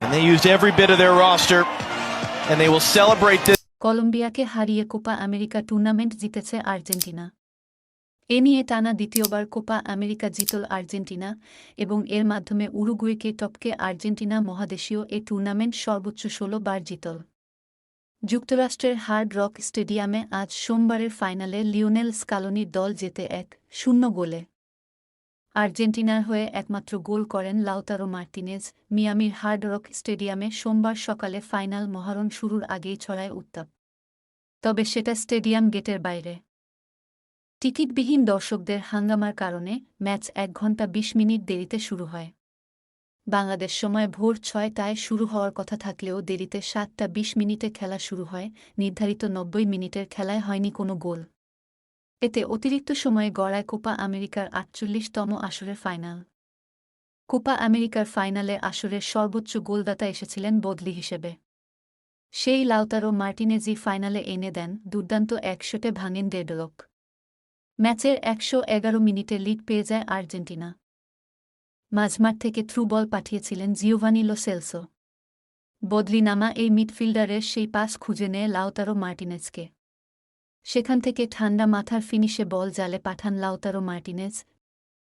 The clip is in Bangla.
And they used every bit of their roster, and they will celebrate this. কলম্বিয়াকে হারিয়ে কোপা আমেরিকা টুর্নামেন্ট জিতেছে আর্জেন্টিনা। এ নিয়ে টানা দ্বিতীয়বার কোপা আমেরিকা জিতল আর্জেন্টিনা এবং এর মাধ্যমে উরুগুয়েকে টপকে আর্জেন্টিনা মহাদেশীয় এ টুর্নামেন্ট সর্বোচ্চ ১৬ বার জিতল। যুক্তরাষ্ট্রের হার্ড রক স্টেডিয়ামে আজ সোমবারের ফাইনালে লিওনেল স্কালোনির দল জেতে ১-০ গোলে। আর্জেন্টিনার হয়ে একমাত্র গোল করেন লাউতারো মার্তিনেজ। মিয়ামির হার্ড রক স্টেডিয়ামে সোমবার সকালে ফাইনাল মহারণ শুরুর আগেই ছড়ায় উত্তাপ। তবে সেটা স্টেডিয়াম গেটের বাইরে। টিকিটবিহীন দর্শকদের হাঙ্গামার কারণে ম্যাচ ১ ঘণ্টা ২০ মিনিট দেরিতে শুরু হয়। বাংলাদেশ সময় ভোর ৬টায় শুরু হওয়ার কথা থাকলেও দেরিতে ৭টা ২০ মিনিটে খেলা শুরু হয়। নির্ধারিত ৯০ মিনিটের খেলায় হয়নি কোনো গোল। এতে অতিরিক্ত সময়ে গড়ায় কোপা আমেরিকার ৪৮তম আসরের ফাইনাল। কোপা আমেরিকার ফাইনালে আসরের সর্বোচ্চ গোলদাতা এসেছিলেন বদলি হিসেবে। সেই লাউতারো মার্টিনেজই ফাইনালে এনে দেন দুর্দান্ত এক শটে ভাঙেন ডেডলক। ম্যাচের ১১১ মিনিটে লিড পেয়ে যায় আর্জেন্টিনা। মাঝমাঠ থেকে থ্রু বল পাঠিয়েছিলেন জিওভানি লো সেলসো। বদলি নামা এই মিডফিল্ডারের সেই পাস খুঁজে নেয় লাউতারো মার্টিনেজকে। সেখান থেকে ঠান্ডা মাথার ফিনিশে বল জালে পাঠান লাউতারো মার্টিনেজ।